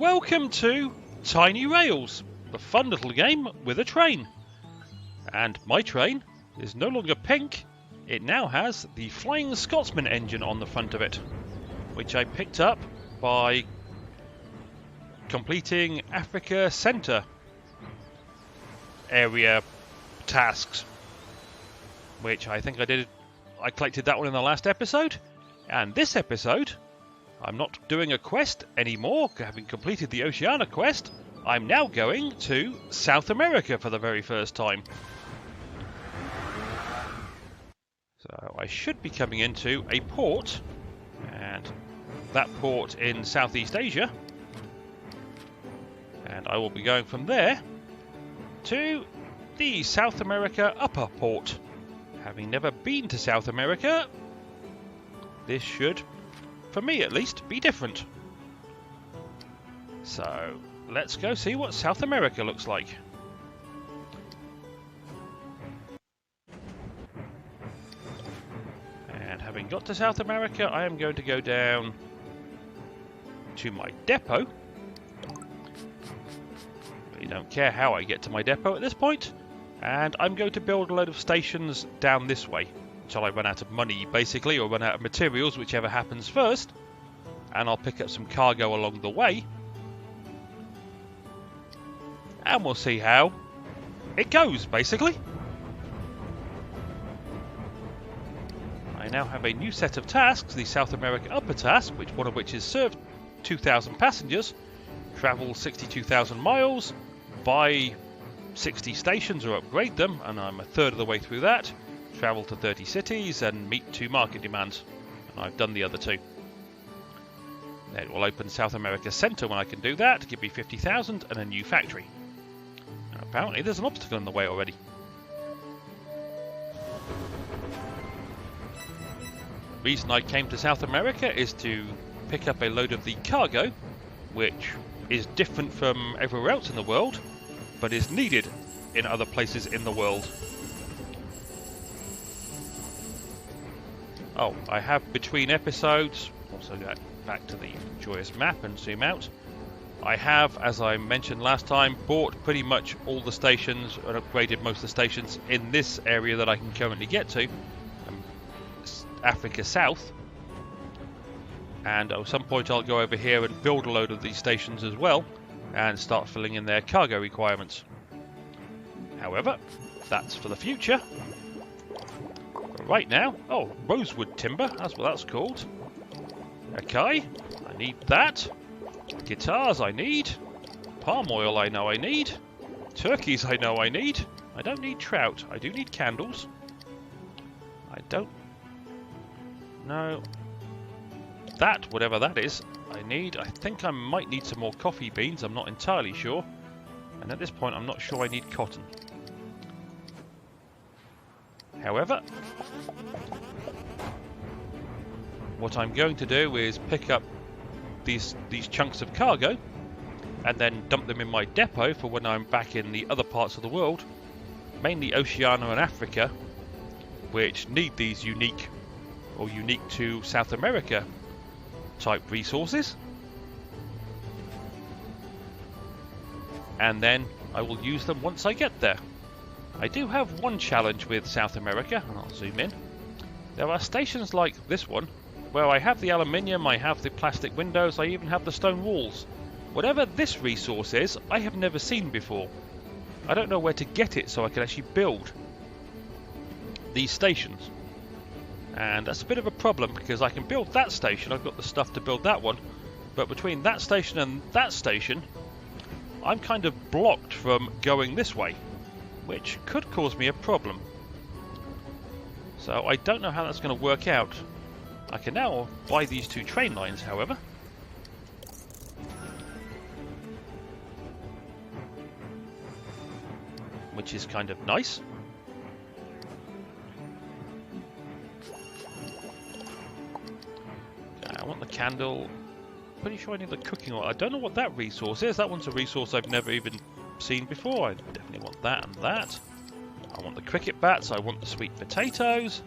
Welcome to Tiny Rails, the fun little game with a train. And my train is no longer pink, it now has the Flying Scotsman engine on the front of it, which I picked up by completing Africa Centre area tasks, which I think I collected that one in the last episode, and this episode I'm not doing a quest anymore, having completed the Oceania quest. I'm now going to South America for the very first time. So I should be coming into a port, and that port in Southeast Asia. And I will be going from there to the South America Upper Port. Having never been to South America, this should, for me at least, be different. So let's go see what South America looks like. And having got to South America, I am going to go down to my depot. I don't care how I get to my depot at this point. And I'm going to build a load of stations down this way until I run out of money, basically, or run out of materials, whichever happens first. And I'll pick up some cargo along the way. And we'll see how it goes, basically. I now have a new set of tasks, the South America Upper task, one of which is serve 2,000 passengers, travel 62,000 miles, buy 60 stations or upgrade them, and I'm a third of the way through that. Travel to 30 cities and meet 2 market demands, and I've done the other 2. Then it will open South America Centre when I can do that, give me 50,000 and a new factory. Now, apparently there's an obstacle in the way already. The reason I came to South America is to pick up a load of the cargo, which is different from everywhere else in the world, but is needed in other places in the world. Oh, I have between episodes, also go back to the joyous map and zoom out. I have, as I mentioned last time, bought pretty much all the stations and upgraded most of the stations in this area that I can currently get to, Africa South. And at some point I'll go over here and build a load of these stations as well, and start filling in their cargo requirements. However, that's for the future. But right now, oh, rosewood timber, that's what that's called. Okay, I need that. Guitars I need. Palm oil I know I need. Turkeys I know I need. I don't need trout, I do need candles. I don't know that, whatever that is, I need. I think I might need some more coffee beans, I'm not entirely sure. And at this point I'm not sure I need cotton. However, what I'm going to do is pick up these chunks of cargo and then dump them in my depot for when I'm back in the other parts of the world, mainly Oceania and Africa, which need these unique to South America type resources. And then I will use them once I get there. I do have one challenge with South America, and I'll zoom in. There are stations like this one, where I have the aluminium, I have the plastic windows, I even have the stone walls. Whatever this resource is, I have never seen before. I don't know where to get it so I can actually build these stations. And that's a bit of a problem, because I can build that station, I've got the stuff to build that one, but between that station and that station, I'm kind of blocked from going this way, which could cause me a problem. So I don't know how that's going to work out. I can now buy these 2 train lines, however. Which is kind of nice. I want the candle. Pretty sure I need the cooking oil. I don't know what that resource is. That one's a resource I've never even seen before. I definitely want that and that. I want the cricket bats. I want the sweet potatoes.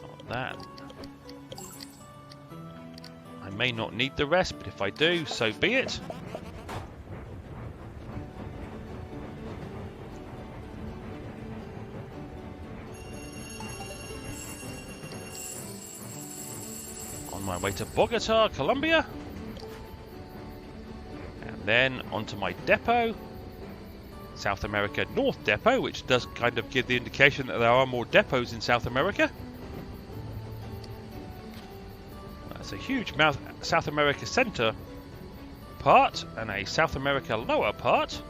I want that. I may not need the rest, but if I do, so be it. On my way to Bogota, Colombia. And then onto my depot. South America North Depot, which does kind of give the indication that there are more depots in South America. That's a huge South America Center part and a South America lower part,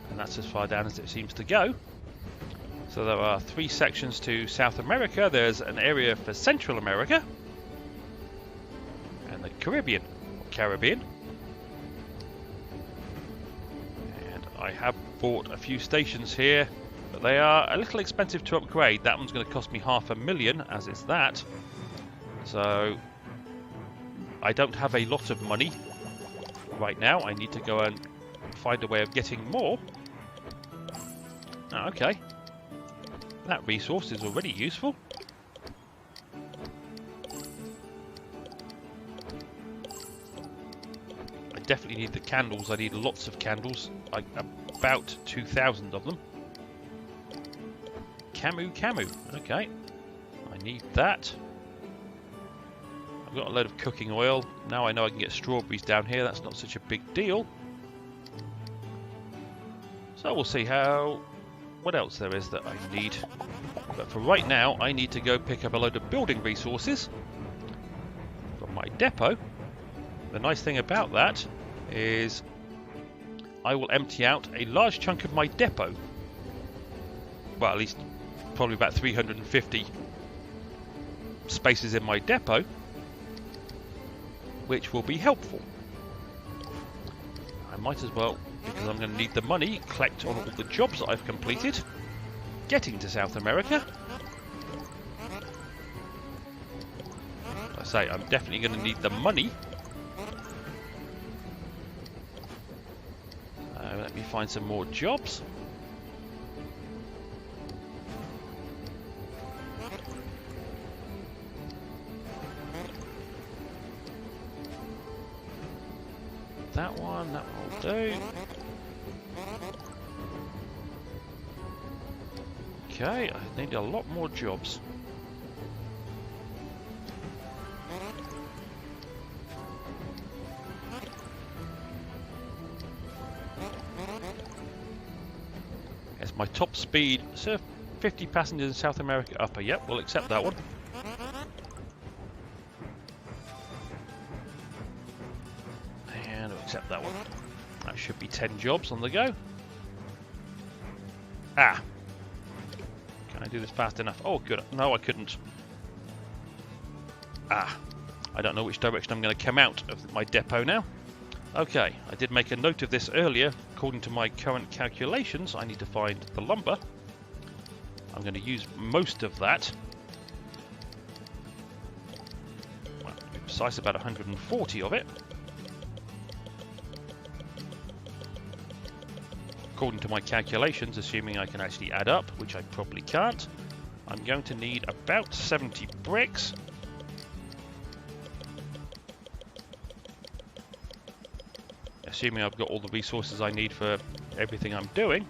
and that's as far down as it seems to go. So there are 3 sections to South America. There's an area for Central America and the Caribbean, or Caribbean. And I have bought a few stations here, but they are a little expensive to upgrade. That one's going to cost me $500,000, as is that. So I don't have a lot of money right now. I need to go and find a way of getting more. Oh, okay. That resource is already useful. I definitely need the candles. I need lots of candles. About 2,000 of them. Camu. Okay. I need that. I've got a load of cooking oil. Now I know I can get strawberries down here. That's not such a big deal. So we'll see what else there is that I need. But for right now, I need to go pick up a load of building resources from my depot. The nice thing about that is I will empty out a large chunk of my depot. Well, at least probably about 350 spaces in my depot, which will be helpful. I might as well, because I'm going to need the money, collect on all the jobs that I've completed getting to South America. I say I'm definitely going to need the money. Let me find some more jobs. That one will do. Okay, I need a lot more jobs. Yes, my top speed, so 50 passengers in South America upper. Yep, we'll accept that one. And we'll accept that one. That should be 10 jobs on the go. Ah! Can I do this fast enough? Oh, good. No, I couldn't. Ah! I don't know which direction I'm going to come out of my depot now. Okay, I did make a note of this earlier. According to my current calculations, I need to find the lumber. I'm going to use most of that. Well, to be precise, about 140 of it. According to my calculations, assuming I can actually add up, which I probably can't, I'm going to need about 70 bricks. Assuming I've got all the resources I need for everything I'm doing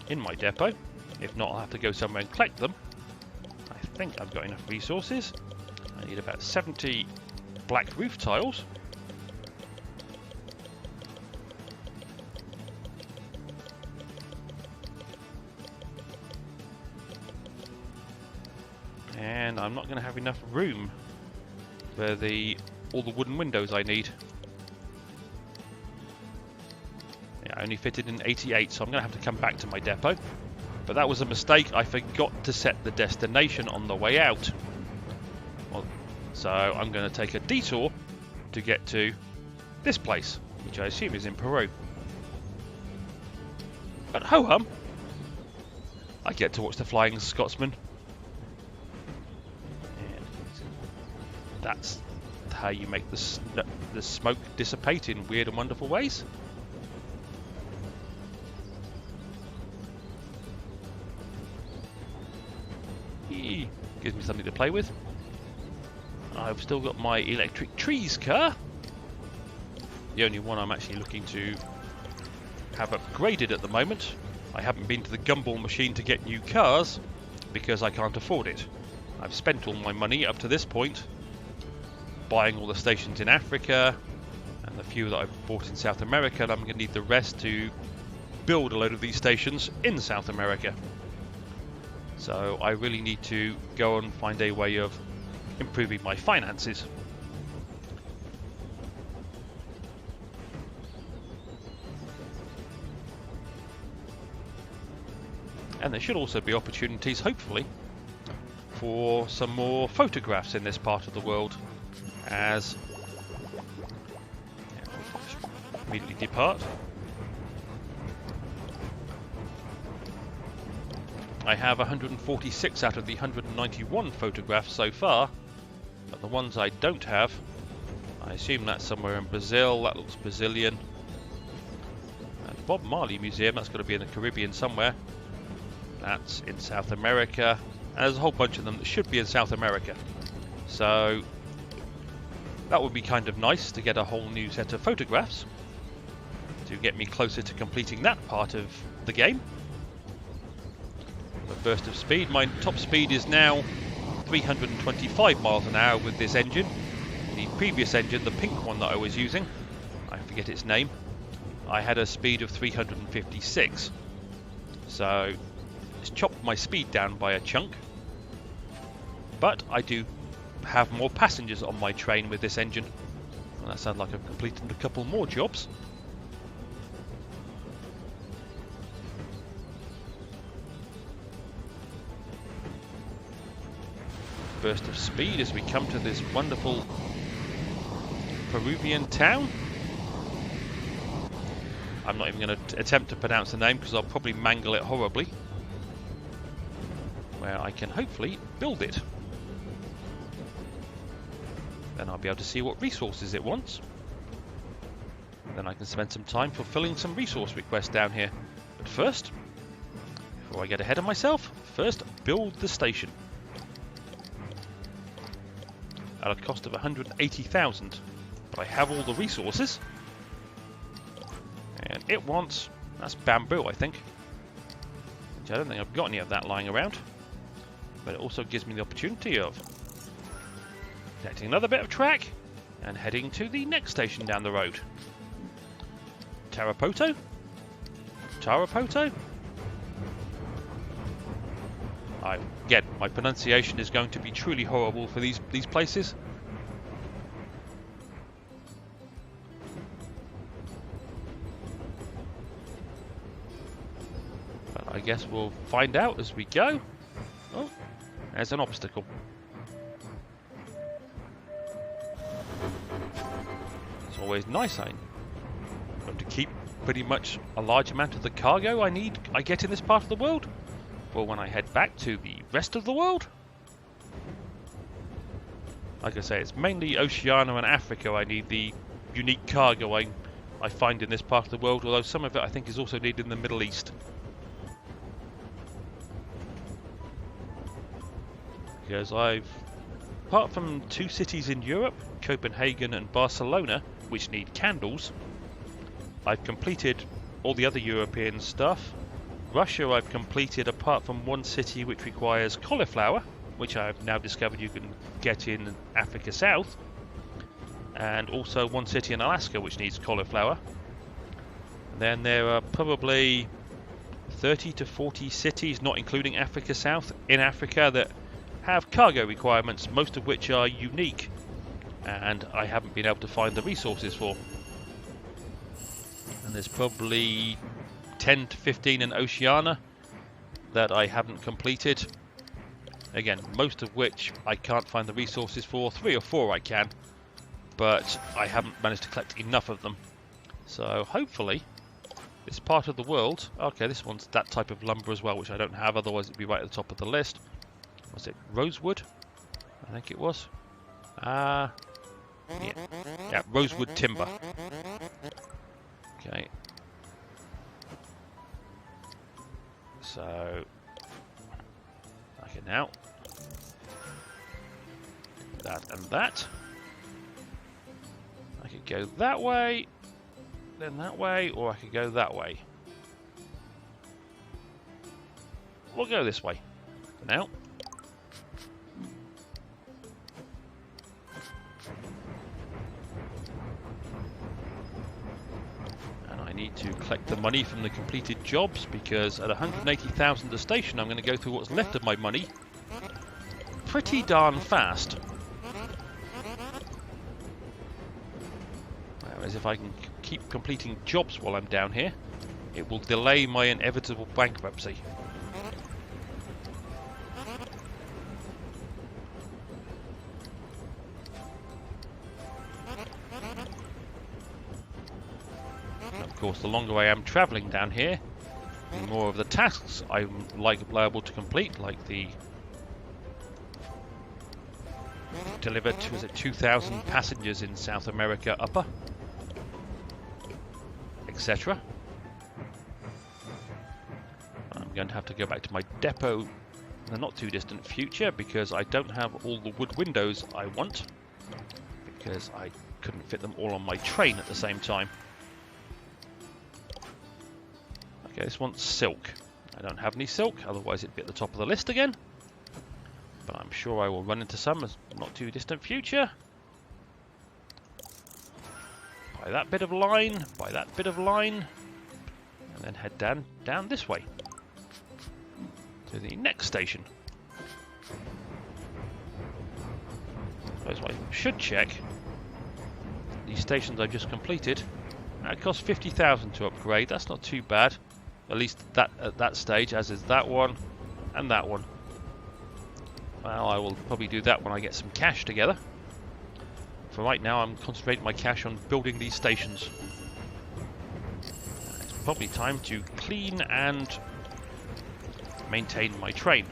in my depot. If not, I'll have to go somewhere and collect them. I think I've got enough resources. I need about 70 black roof tiles. And I'm not going to have enough room for all the wooden windows I need. I only fitted in 88, so I'm going to have to come back to my depot. But that was a mistake. I forgot to set the destination on the way out. Well, so I'm going to take a detour to get to this place, which I assume is in Peru. But ho-hum, I get to watch the Flying Scotsman. And that's how you make the smoke dissipate in weird and wonderful ways. Gives me something to play with. I've still got my electric trees car, the only one I'm actually looking to have upgraded at the moment. I haven't been to the gumball machine to get new cars because I can't afford it. I've spent all my money up to this point buying all the stations in Africa and the few that I've bought in South America, and I'm going to need the rest to build a load of these stations in South America. So I really need to go and find a way of improving my finances. And there should also be opportunities, hopefully, for some more photographs in this part of the world, as immediately depart. I have 146 out of the 191 photographs so far, but the ones I don't have, I assume that's somewhere in Brazil. That looks Brazilian. And Bob Marley Museum, that's got to be in the Caribbean somewhere. That's in South America, and there's a whole bunch of them that should be in South America. So that would be kind of nice to get a whole new set of photographs to get me closer to completing that part of the game. The burst of speed, my top speed is now 325 miles an hour with this engine. The previous engine, the pink one that I was using, I forget its name, I had a speed of 356. So it's chopped my speed down by a chunk, but I do have more passengers on my train with this engine. Well, that sounds like I've completed a couple more jobs. Burst of speed as we come to this wonderful Peruvian town. I'm not even going to attempt to pronounce the name because I'll probably mangle it horribly. Where I can hopefully build it. Then I'll be able to see what resources it wants. Then I can spend some time fulfilling some resource requests down here. But first, before I get ahead of myself, first build the station. At a cost of 180,000. But I have all the resources. And it wants, that's bamboo I think. Which I don't think I've got any of that lying around. But it also gives me the opportunity of connecting another bit of track and heading to the next station down the road. Tarapoto? Tarapoto? Again, my pronunciation is going to be truly horrible for these places. But I guess we'll find out as we go. Oh, there's an obstacle. It's always nice, I'm going to keep pretty much a large amount of the cargo I get in this part of the world. For when I head back to the rest of the world. Like I say, it's mainly Oceania and Africa I need the unique cargo I find in this part of the world, although some of it I think is also needed in the Middle East. Because apart from 2 cities in Europe, Copenhagen and Barcelona, which need candles, I've completed all the other European stuff. Russia I've completed apart from 1 city which requires cauliflower, which I've now discovered you can get in Africa South, and also 1 city in Alaska which needs cauliflower. And then there are probably 30 to 40 cities, not including Africa South, in Africa that have cargo requirements, most of which are unique, and I haven't been able to find the resources for. And there's probably 10 to 15 in Oceania that I haven't completed. Again, most of which I can't find the resources for. 3 or 4 I can, but I haven't managed to collect enough of them. So hopefully this part of the world, okay, this one's that type of lumber as well, which I don't have, otherwise it'd be right at the top of the list. Was it rosewood? I think it was. Yeah, rosewood timber. Okay. So, okay, now that and that. I could go that way, then that way, or I could go that way. We'll go this way for now. And I need to collect the money from the completed jobs, because at 180,000 a station I'm going to go through what's left of my money pretty darn fast. Whereas if I can keep completing jobs while I'm down here, it will delay my inevitable bankruptcy. Of course, the longer I am travelling down here, the more of the tasks I'm liable to complete, like the deliver to, was it 2,000 passengers in South America upper, etc. I'm going to have to go back to my depot in the not too distant future, because I don't have all the wood windows I want, because I couldn't fit them all on my train at the same time. Okay, this one's silk. I don't have any silk, otherwise it'd be at the top of the list again. But I'm sure I will run into some in the not too distant future. By that bit of line, by that bit of line, and then head down this way to the next station. So I should check these stations I've just completed. It costs 50,000 to upgrade. That's not too bad. At least that at that stage, as is that one and that one. Well, I will probably do that when I get some cash together. For right now, I'm concentrating my cash on building these stations. It's probably time to clean and maintain my train.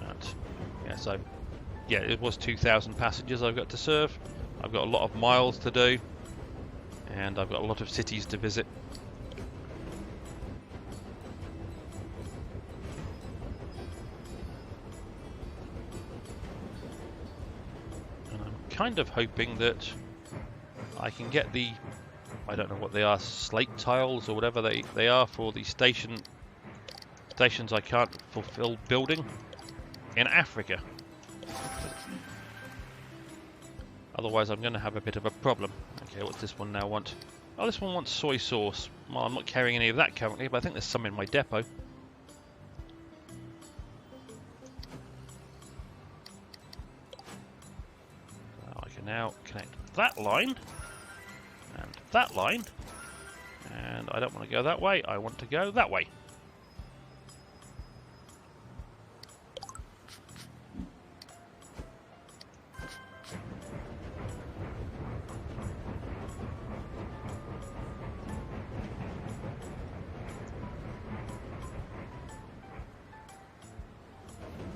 And yes, yeah, it was 2,000 passengers I've got to serve. I've got a lot of miles to do, and I've got a lot of cities to visit. And I'm kind of hoping that I can get the, I don't know what they are, slate tiles or whatever they are for the stations I can't fulfill building in Africa. Otherwise I'm going to have a bit of a problem. Okay, what's this one now want? Oh, this one wants soy sauce. Well, I'm not carrying any of that currently, but I think there's some in my depot. So I can now connect that line and that line. And I don't want to go that way, I want to go that way.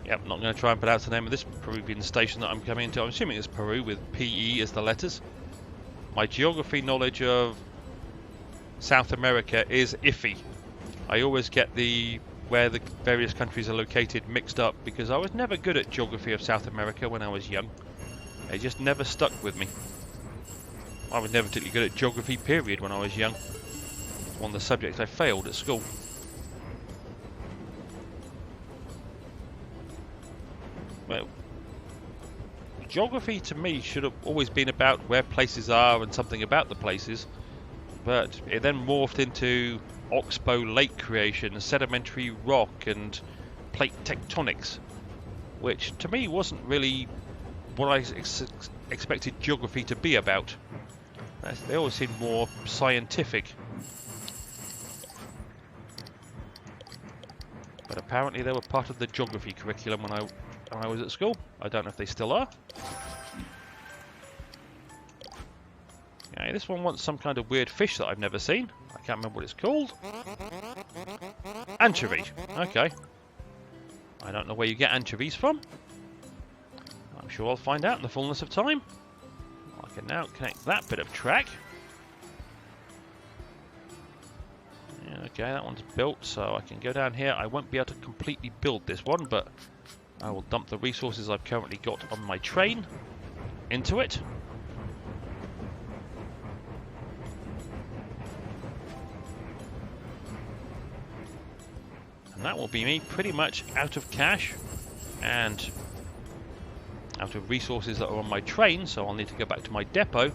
Yep, not going to try and pronounce the name of this Peruvian station that I'm coming into. I'm assuming it's Peru with PE as the letters. My geography knowledge of South America is iffy. I always get where the various countries are located mixed up, because I was never good at geography of South America when I was young. It just never stuck with me. I was never particularly good at geography, period, when I was young. One of the subjects I failed at school. Well, geography to me should have always been about where places are and something about the places, but it then morphed into oxbow lake creation, sedimentary rock and plate tectonics, which to me wasn't really what I expected geography to be about. They always seemed more scientific. But apparently they were part of the geography curriculum when I was at school. I don't know if they still are. Okay, this one wants some kind of weird fish that I've never seen. I can't remember what it's called. Anchovy. Okay. I don't know where you get anchovies from. I'm sure I'll find out in the fullness of time. I can now connect that bit of track. Yeah, okay, that one's built, so I can go down here. I won't be able to completely build this one, but I will dump the resources I've currently got on my train. into it. And that will be me pretty much out of cash and out of resources that are on my train, so I'll need to go back to my depot.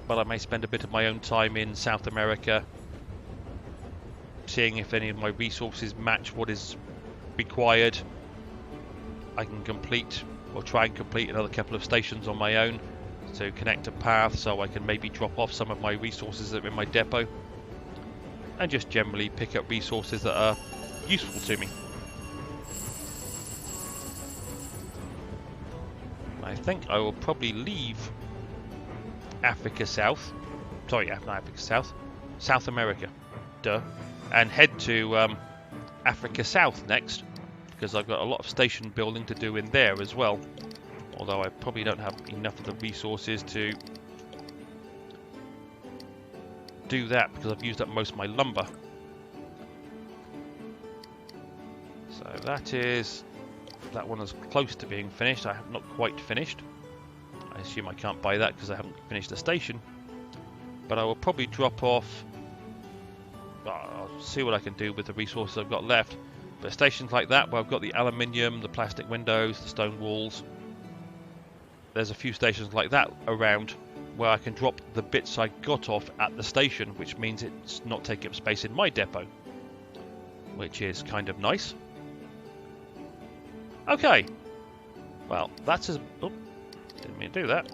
But I may spend a bit of my own time in South America, seeing if any of my resources match what is required. I can complete, or try and complete, another couple of stations on my own to connect a path, so I can maybe drop off some of my resources that are in my depot, and just generally pick up resources that are useful to me. I think I will probably leave Africa South, sorry, not Africa South, South America, duh, and head to Africa South next, because I've got a lot of station building to do in there as well, although I probably don't have enough of the resources to do that because I've used up most of my lumber. So that one is close to being finished. I have not quite finished. I assume I can't buy that because I haven't finished the station. But I will probably drop off. I'll see what I can do with the resources I've got left. But stations like that, where I've got the aluminium, the plastic windows, the stone walls, there's a few stations like that around where I can drop the bits I got off at the station, which means it's not taking up space in my depot, which is kind of nice. Okay, well, that's as... Oh, didn't mean to do that.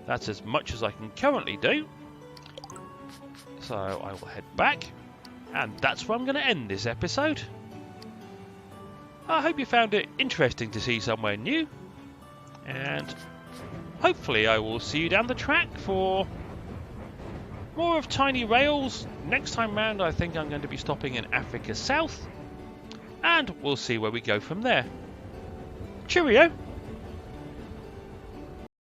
That's as much as I can currently do. So I will head back, and that's where I'm going to end this episode. I hope you found it interesting to see somewhere new, and hopefully I will see you down the track for more of Tiny Rails. Next time round I think I'm going to be stopping in Africa South, and we'll see where we go from there. Cheerio!